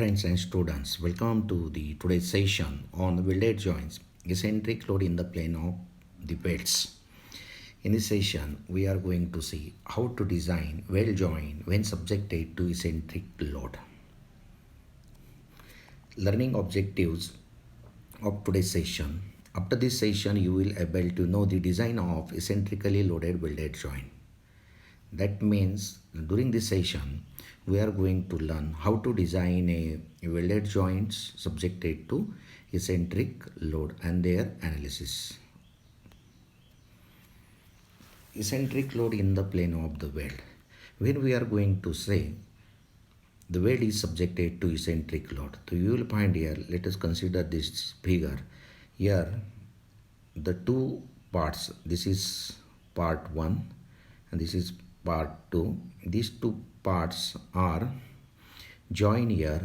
friends and students, welcome to the today's session on welded joints, eccentric load in the plane of the welds. In this session, we are going to see how to design weld joint when subjected to eccentric load. Learning objectives of today's session. After this session, you will able to know the design of eccentrically loaded welded joint. That means during this session, we are going to learn how to design a welded joints subjected to eccentric load and their analysis. Eccentric load in the plane of the weld. When we are going to say the weld is subjected to eccentric load, so you will find here, let us consider this figure. Here the two parts, this is part 1 and this is part 2. These two parts are joined here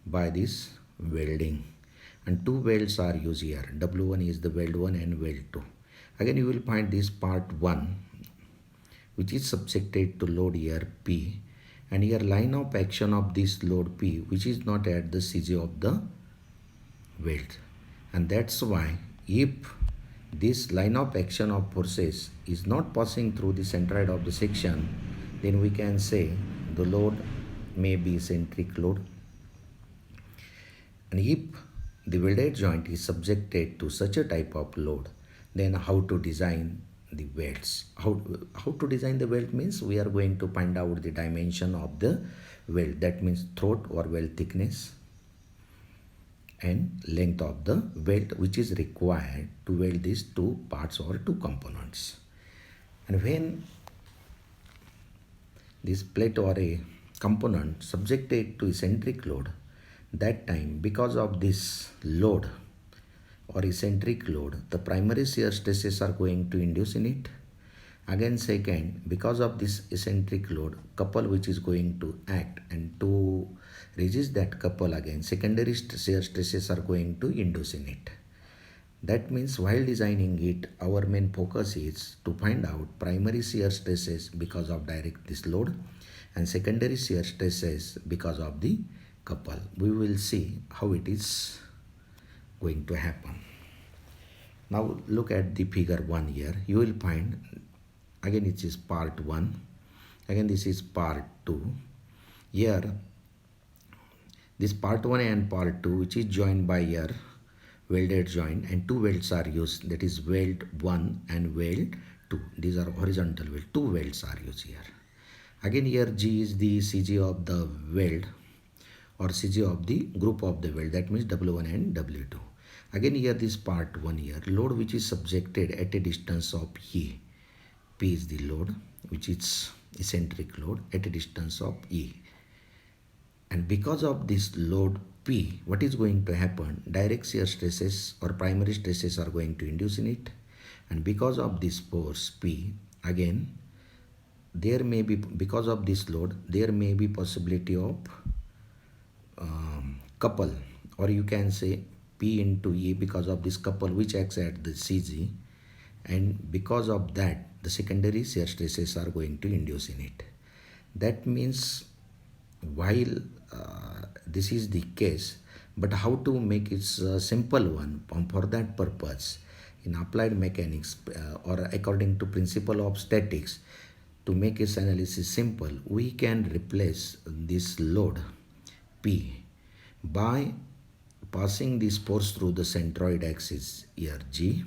by this welding, and two welds are used here. W1 is the weld 1 and weld 2. Again you will find this part 1 which is subjected to load here P, and here line of action of this load P which is not at the CG of the weld, and that's why if this line of action of forces is not passing through the centroid of the section, then we can say the load may be eccentric load. And if the welded joint is subjected to such a type of load, then how to design the welds? How to design the weld means we are going to find out the dimension of the weld, that means throat or weld thickness and length of the weld which is required to weld these two parts or two components. And when this plate or a component subjected to eccentric load, that time because of this load or eccentric load, the primary shear stresses are going to induce in it. Again second, because of this eccentric load, couple which is going to act, and to resist that couple again secondary shear stresses are going to induce in it. That means while designing it, our main focus is to find out primary shear stresses because of direct this load and secondary shear stresses because of the couple. We will see how it is going to happen. Now look at the figure 1 here. You will find again it is part 1, again this is part 2. Here this part 1 and part 2 which is joined by here welded joint, and two welds are used, that is weld 1 and weld 2. These are horizontal weld, two welds are used here. Again here G is the CG of the weld or CG of the group of the weld, that means W1 and W2. Again here this part 1 here, load which is subjected at a distance of E. P is the load which is eccentric load at a distance of E. And because of this load P, what is going to happen? Direct shear stresses or primary stresses are going to induce in it. And because of this force P, again, there may be, because of this load, there may be possibility of couple, or you can say P into E because of this couple which acts at the CG. And because of that, the secondary shear stresses are going to induce in it. That means while this is the case, but how to make it a simple one, for that purpose in applied mechanics or according to principle of statics, to make this analysis simple, we can replace this load P by passing this force through the centroid axis here G,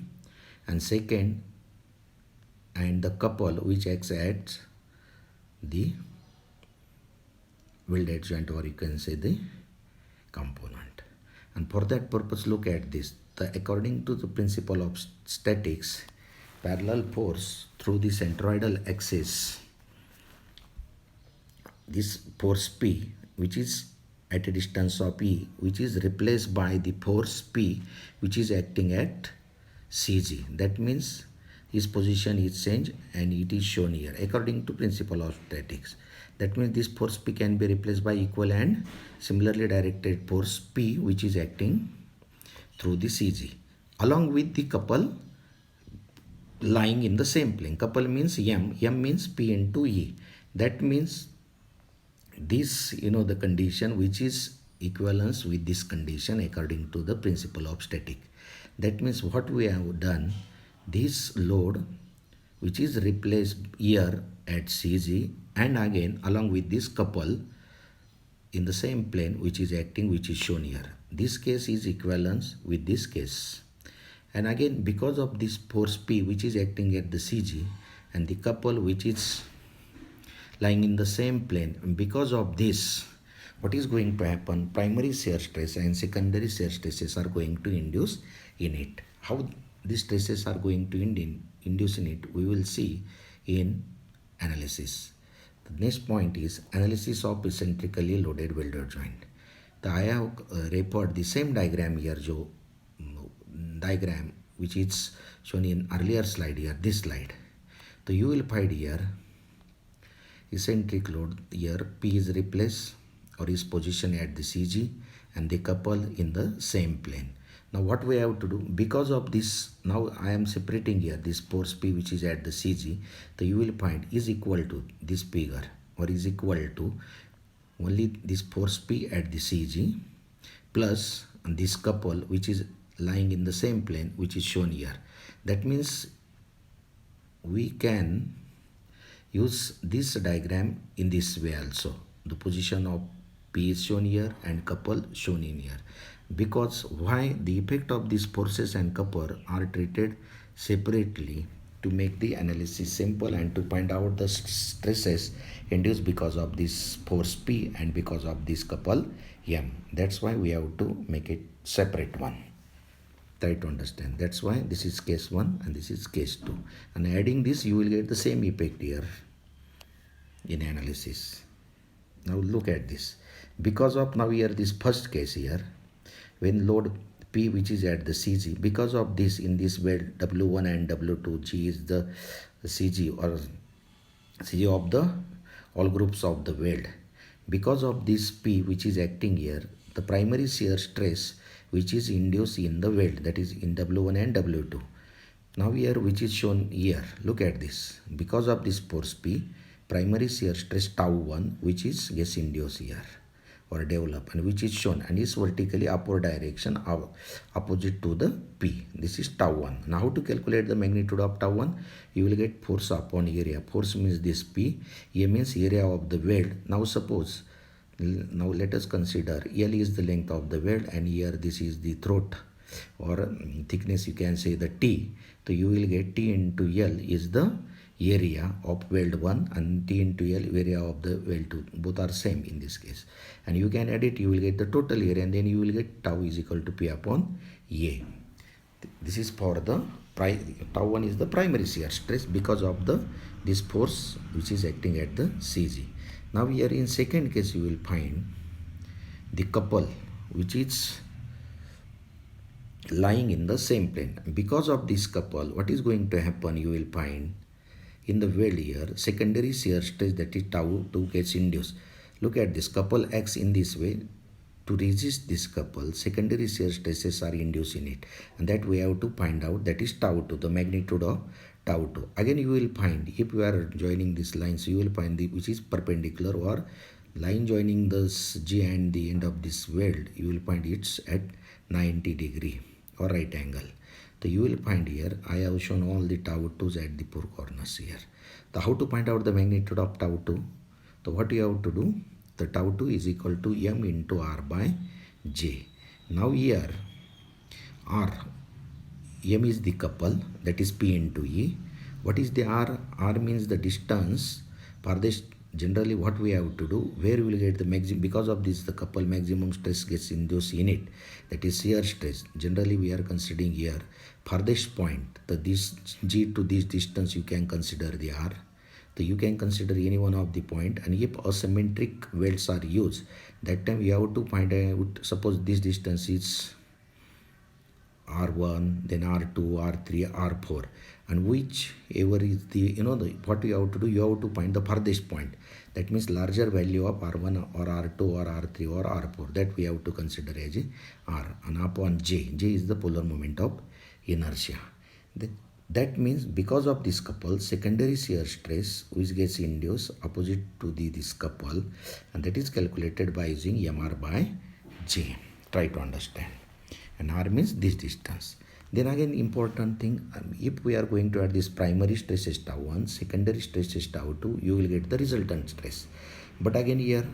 and second, and the couple which acts at the welded joint, or you can say the component. And for that purpose, look at this. According to the principle of statics, parallel force through the centroidal axis, this force P which is at a distance of E, which is replaced by the force P which is acting at CG. That means his position is changed and it is shown here according to principle of statics. That means this force P can be replaced by equal and similarly directed force P which is acting through the CG along with the couple lying in the same plane. Couple means M means P into E. That means this, the condition which is equivalence with this condition according to the principle of static. That means what we have done, this load which is replaced here at CG and again along with this couple in the same plane which is acting, which is shown here. This case is equivalence with this case. And again, because of this force P which is acting at the CG and the couple which is lying in the same plane, because of this, what is going to happen? Primary shear stress and secondary shear stresses are going to induce in it. How these stresses are going to induce in it, we will see in analysis. The next point is analysis of eccentrically loaded welded joint. I have referred the same diagram here, diagram which is shown in earlier slide here, this slide. So you will find here eccentric load here, P is replaced or is positioned at the CG and they couple in the same plane. Now what we have to do, because of this, now I am separating here this force P which is at the CG, so you will find is equal to this figure or is equal to only this force P at the CG plus this couple which is lying in the same plane which is shown here. That means we can use this diagram in this way also. The position of P is shown here and couple shown in here. Because why? The effect of these forces and couple are treated separately to make the analysis simple and to find out the stresses induced because of this force P and because of this couple M. That's why we have to make it separate one. Try to understand. That's why this is case 1 and this is case 2. And adding this, you will get the same effect here in analysis. Now look at this. Because of now here this first case here, when load P which is at the CG, because of this in this weld W1 and W2, G is the CG or CG of the all groups of the weld. Because of this P which is acting here, the primary shear stress which is induced in the weld, that is in W1 and W2. Now here which is shown here, look at this. Because of this force P, primary shear stress tau 1 which is gets induced here or develop and which is shown and is vertically upward direction opposite to the P. This is tau 1. Now how to calculate the magnitude of tau 1? You will get force upon area. Force means this P, A means area of the weld. Now suppose, now let us consider L is the length of the weld and here this is the throat or thickness, you can say the T. So you will get T into L is the area of weld 1 and T into L area of the weld 2. Both are same in this case. And you can add it, you will get the total area and then you will get tau is equal to P upon A. This is for the tau 1 is the primary shear stress because of the this force which is acting at the CG. Now here in second case you will find the couple which is lying in the same plane. Because of this couple, what is going to happen? You will find in the weld here secondary shear stress, that is tau 2 gets induced. Look at this, couple acts in this way. To resist this couple, secondary shear stresses are induced in it, and that we have to find out, that is tau 2, the magnitude of tau 2. Again you will find, if you are joining these lines, you will find the which is perpendicular or line joining this G and the end of this weld, you will find it's at 90 degree or right angle. So you will find here, I have shown all the tau 2s at the four corners here. So how to find out the magnitude of tau 2? So what you have to do? The tau 2 is equal to M into R by J. Now here R, M is the couple, that is P into E. What is the R? R means the distance farthest. Generally what we have to do, where we will get the maximum, because of this the couple maximum stress gets induced in it, that is shear stress. Generally we are considering here farthest point, this G to this distance you can consider the R. So you can consider any one of the point, and if asymmetric welds are used, that time we have to find out, suppose this distance is R1, then R2, R3, R4, and whichever is the, what you have to do, you have to find the farthest point. That means larger value of R1 or R2 or R3 or R4, that we have to consider as R, and upon J. J is the polar moment of inertia. That means because of this couple, secondary shear stress which gets induced opposite to this couple, and that is calculated by using MR by J. Try to understand. And R means this distance. Then again important thing, if we are going to add this primary stress is tau 1, secondary stress is tau 2, you will get the resultant stress. But again here,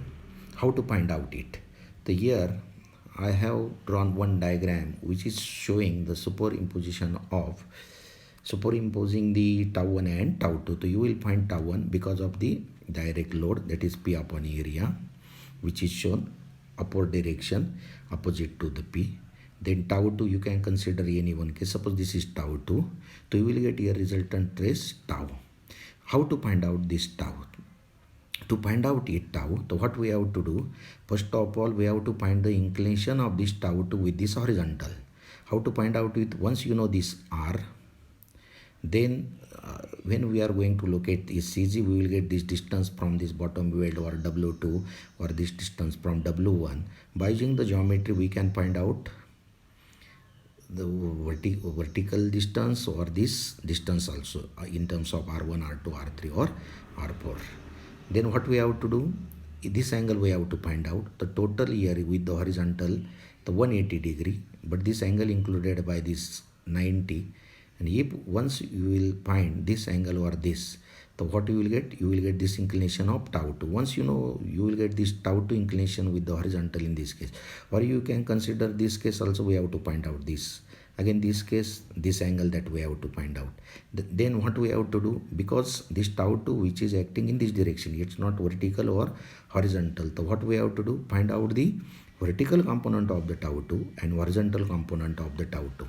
how to find out it? The here I have drawn one diagram which is showing the superimposition of superimposing the tau 1 and tau 2. So you will find tau 1 because of the direct load, that is P upon area, which is shown upward direction opposite to the P. Then tau 2 you can consider any one case. Suppose this is tau 2. So you will get here resultant stress tau. How to find out this tau? To find out it tau, so what we have to do? First of all, we have to find the inclination of this tau 2 with this horizontal. How to find out it? Once you know this R, then when we are going to locate this CG, we will get this distance from this bottom weld or W2 or this distance from W1. By using the geometry, we can find out the vertical distance or this distance also in terms of R1, R2, R3 or R4. Then what we have to do? This angle we have to find out. The total here with the horizontal, the 180 degree, but this angle included by this 90. And if once you will find this angle or this, so what you will get? You will get this inclination of tau 2. Once you know, you will get this tau 2 inclination with the horizontal in this case. Or you can consider this case also, we have to find out this. Again this case, this angle that we have to find out. Then what we have to do? Because this tau 2 which is acting in this direction, it's not vertical or horizontal. So what we have to do? Find out the vertical component of the tau 2 and horizontal component of the tau 2.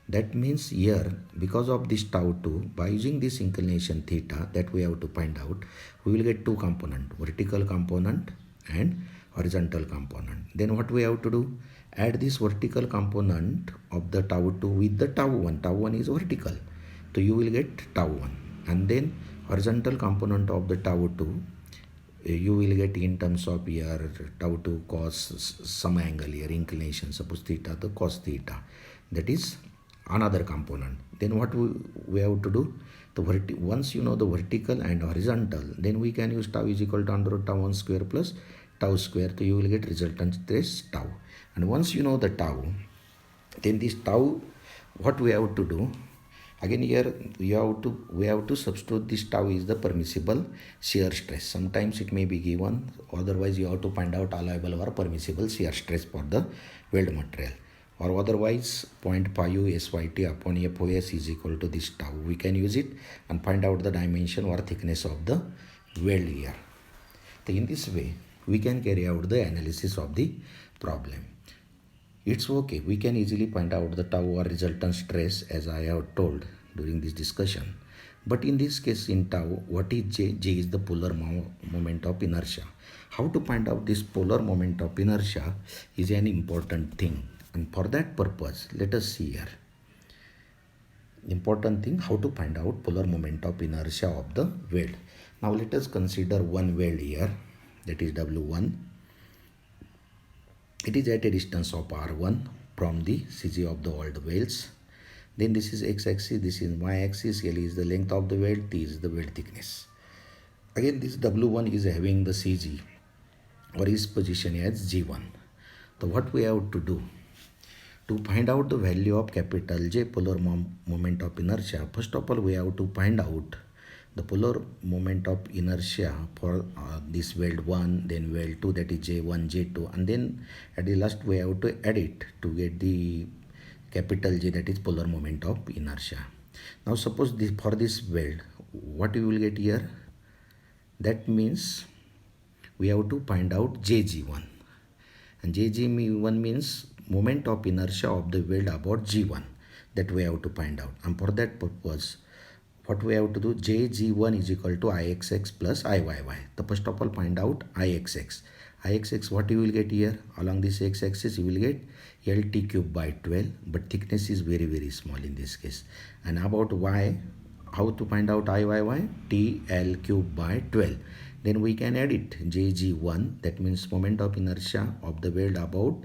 That means here, because of this tau 2, by using this inclination theta that we have to find out, we will get two components, vertical component and horizontal component. Then what we have to do? Add this vertical component of the tau 2 with the tau 1. Tau 1 is vertical. So you will get tau 1. And then horizontal component of the tau 2, you will get in terms of here tau 2 cos some angle here, inclination, suppose theta, the cos theta. That is another component. Then what we have to do? Once you know the vertical and horizontal, then we can use tau is equal to under root tau 1 square plus tau square. So you will get resultant stress tau. And once you know the tau, then this tau, what we have to do? Again here we have to substitute this tau is the permissible shear stress. Sometimes it may be given, otherwise you have to find out allowable or permissible shear stress for the weld material. Or otherwise 0.5 SYT upon FOS is equal to this tau. We can use it and find out the dimension or thickness of the weld here. So in this way, we can carry out the analysis of the problem. It's okay, we can easily find out the tau or resultant stress as I have told during this discussion. But in this case in tau, what is J? J is the polar moment of inertia. How to find out this polar moment of inertia is an important thing. And for that purpose, let us see here. Important thing, how to find out polar moment of inertia of the weld. Now let us consider one weld here, that is W1. It is at a distance of R1 from the CG of the old welds. Then this is x-axis, this is y-axis, L is the length of the weld, T is the weld thickness. Again this W1 is having the CG or is positioned as G1. So what we have to do? To find out the value of capital J polar moment of inertia, first of all we have to find out the polar moment of inertia for this weld 1, then weld 2, that is J1, J2, and then at the last we have to add it to get the capital J, that is polar moment of inertia. Now suppose this, for this weld, what you will get here? That means we have to find out JG1. And JG1 means moment of inertia of the weld about G1, that we have to find out. And for that purpose, what we have to do? JG1 is equal to IXX plus IYY. So first of all find out IXX. IXX, what you will get here? Along this x-axis you will get LT cube by 12, but thickness is very small in this case. And about Y, how to find out IYY? TL cube by 12. Then we can add it, JG1, that means moment of inertia of the weld about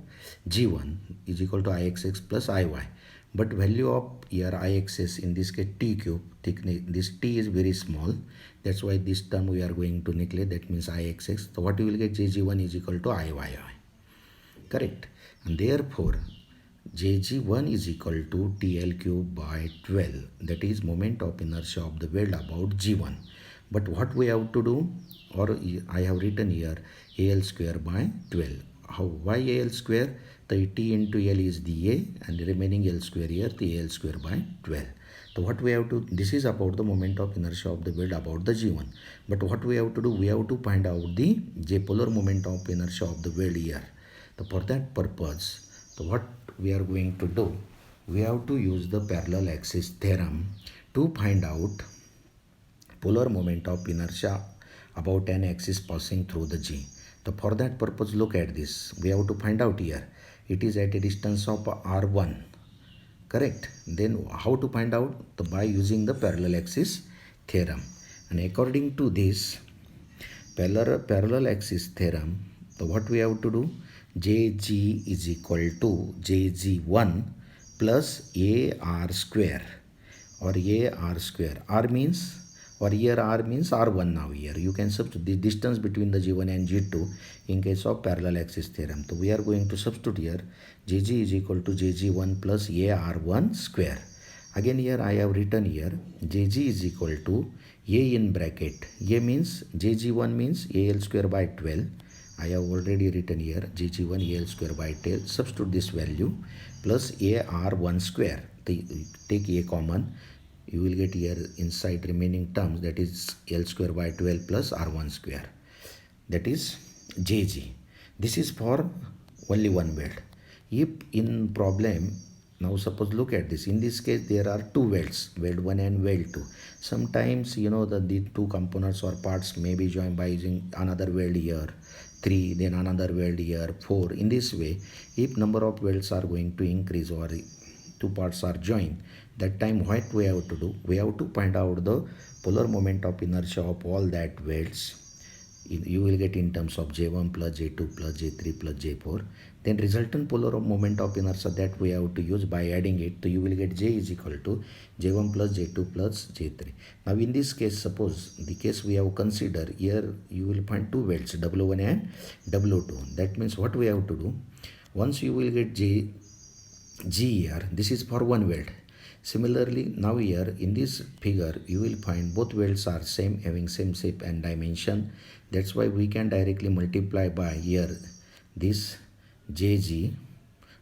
G1 is equal to IXX plus IY. But value of here IXS, in this case T cube, thickness, this T is very small. That's why this term we are going to neglect, that means IXX. So what you will get? JG1 is equal to IYI. correct? And therefore, Jg1 is equal to TL cube by 12. That is moment of inertia of the weld about G1. But what we have to do, or I have written here AL square by 12. How? Why AL square? The T into L is the A, and the remaining L square here, the AL square by 12. So what we have to, this is about the moment of inertia of the weld about the G1. But what we have to do, we have to find out the J polar moment of inertia of the weld here. So for that purpose, so what we are going to do, we have to use the parallel axis theorem to find out polar moment of inertia about an axis passing through the G. So for that purpose, look at this. We have to find out here. It is at a distance of R1. Correct? Then how to find out? So by using the parallel axis theorem. And according to this parallel axis theorem, so what we have to do? Jg is equal to Jg1 plus AR square, or AR square. R means, or here R means R1 now here. You can substitute the distance between the G1 and G2 in case of parallel axis theorem. So we are going to substitute here Jg is equal to Jg1 plus AR1 square. Again here I have written here Jg is equal to A in bracket. A means Jg1 means AL square by 12. I have already written here Jg1 AL square by 12. Substitute this value plus AR1 square. Take A common. You will get here inside remaining terms, that is L square by 12 plus R1 square. That is Jg. This is for only one weld. If in problem, now suppose look at this. In this case, there are two welds, weld 1 and weld 2. Sometimes, the two components or parts may be joined by using another weld here, 3, then another weld here, 4. In this way, if number of welds are going to increase or two parts are joined, that time what we have to do? We have to find out the polar moment of inertia of all that welds. You will get in terms of J1 plus J2 plus J3 plus J4. Then resultant polar moment of inertia that we have to use by adding it. So you will get J is equal to J1 plus J2 plus J3. Now in this case, suppose the case we have considered here, you will find two welds, W1 and W2. That means what we have to do? Once you will get G here, this is for one weld. Similarly, now here in this figure, you will find both welds are same, having same shape and dimension. That's why we can directly multiply by here this Jg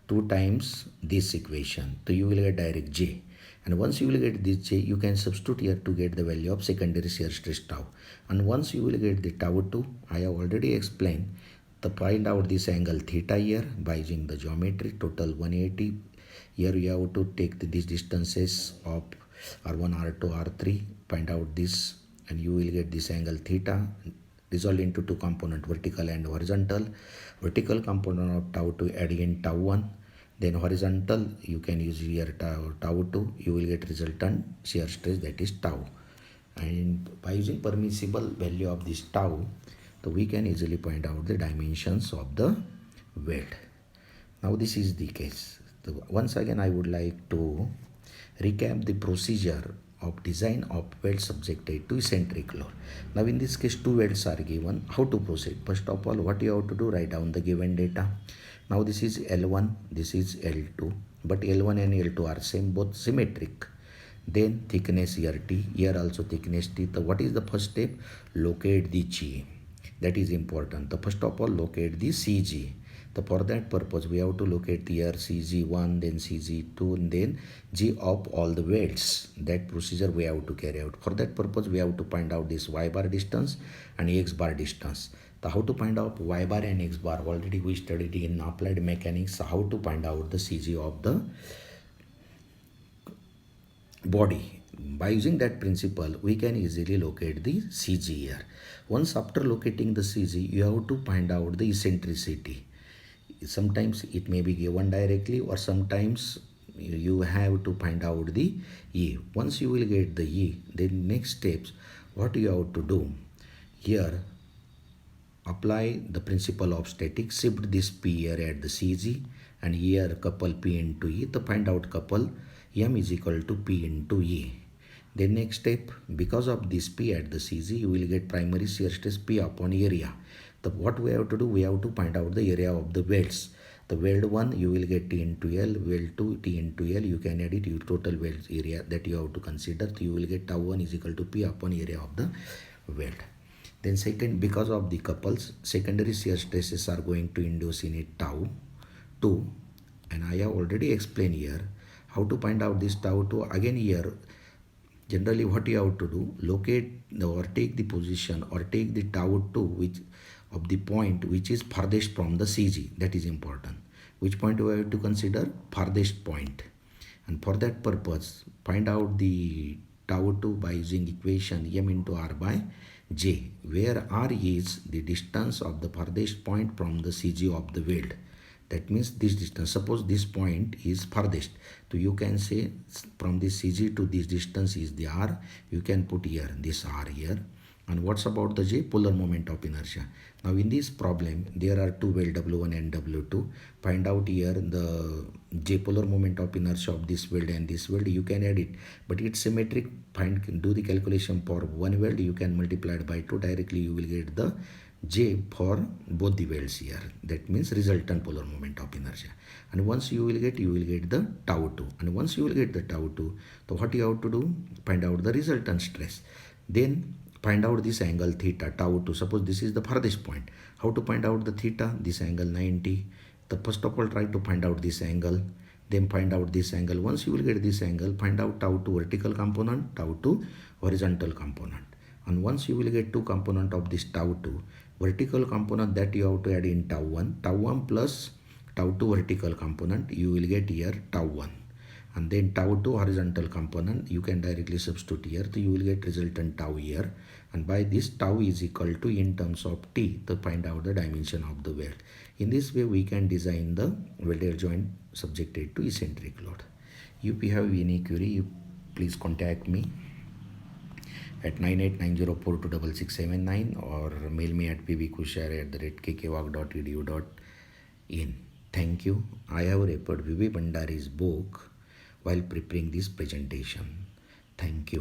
2 times this equation. So you will get direct J. And once you will get this J, you can substitute here to get the value of secondary shear stress tau. And once you will get the tau 2, I have already explained, to find out this angle theta here by using the geometry, total 180. Here you have to take these distances of R1, R2, R3, find out this, and you will get this angle theta resolved into two components, vertical and horizontal. Vertical component of tau 2 add in tau 1, then horizontal you can use here tau 2, you will get resultant shear stress, that is tau. And by using permissible value of this tau, so we can easily find out the dimensions of the weld. Now this is the case. So once again I would like to recap the procedure of design of weld subjected to eccentric load. Now in this case two welds are given. How to proceed? First of all, what you have to do, write down the given data. Now this is L1, this is L2, but L1 and L2 are same, both symmetric. Then thickness here T, here also thickness T. So what is the first step? Locate the G. That is important. The first of all, locate the CG. So for that purpose, we have to locate here CG1, then CG2, and then G of all the welds. That procedure we have to carry out. For that purpose, we have to find out this Y bar distance and X bar distance. So how to find out Y bar and X bar? Already we studied in applied mechanics. So how to find out the CG of the body. By using that principle, we can easily locate the CG here. Once after locating the CG, you have to find out the eccentricity. Sometimes it may be given directly, or sometimes you have to find out the E. Once you will get the E, then next steps, what you have to do? Here, apply the principle of statics, shift this P here at the CG, and here couple P into E to find out couple M is equal to P into E. Then next step, because of this P at the CG, you will get primary shear stress P upon area. So what we have to do, we have to find out the area of the welds. The weld 1 you will get T into L, weld 2 T into L, you can add it, your total weld area that you have to consider. So you will get tau 1 is equal to P upon area of the weld. Then second, because of the couples, secondary shear stresses are going to induce in a tau 2, and I have already explained here how to find out this tau 2. Again here, generally what you have to do, locate or take the position or take the tau 2 which of the point which is farthest from the CG. That is important. Which point we have to consider? Farthest point. And for that purpose, find out the tau 2 by using equation m into r by j, where r is the distance of the farthest point from the CG of the weld. That means this distance. Suppose this point is farthest, so you can say from this CG to this distance is the r. You can put here this r here. And what's about the j? Polar moment of inertia. Now in this problem, there are two weld W1 and W2. Find out here the j, polar moment of inertia of this weld and this weld. You can add it, but it's symmetric. Do the calculation for one weld. You can multiply it by 2. Directly you will get the j for both the welds here. That means resultant polar moment of inertia. And once you will get the tau 2. And once you will get the tau 2, so what you have to do? Find out the resultant stress. Then find out this angle theta, tau 2. Suppose this is the farthest point. How to find out the theta? This angle 90. The first of all, try to find out this angle. Then find out this angle. Once you will get this angle, find out tau 2 vertical component, tau 2 horizontal component. And once you will get two component of this tau 2, vertical component that you have to add in tau 1 plus tau 2 vertical component, you will get here tau 1. And then tau 2 horizontal component, you can directly substitute here, so you will get resultant tau here. And by this, tau is equal to in terms of t to find out the dimension of the weld. In this way, we can design the welded joint subjected to eccentric load. If you have any query, you please contact me at 9890426679 or mail me at pbkushare@kkvag.edu.in. Thank you. I have referred V.B. Bandari's book while preparing this presentation. Thank you.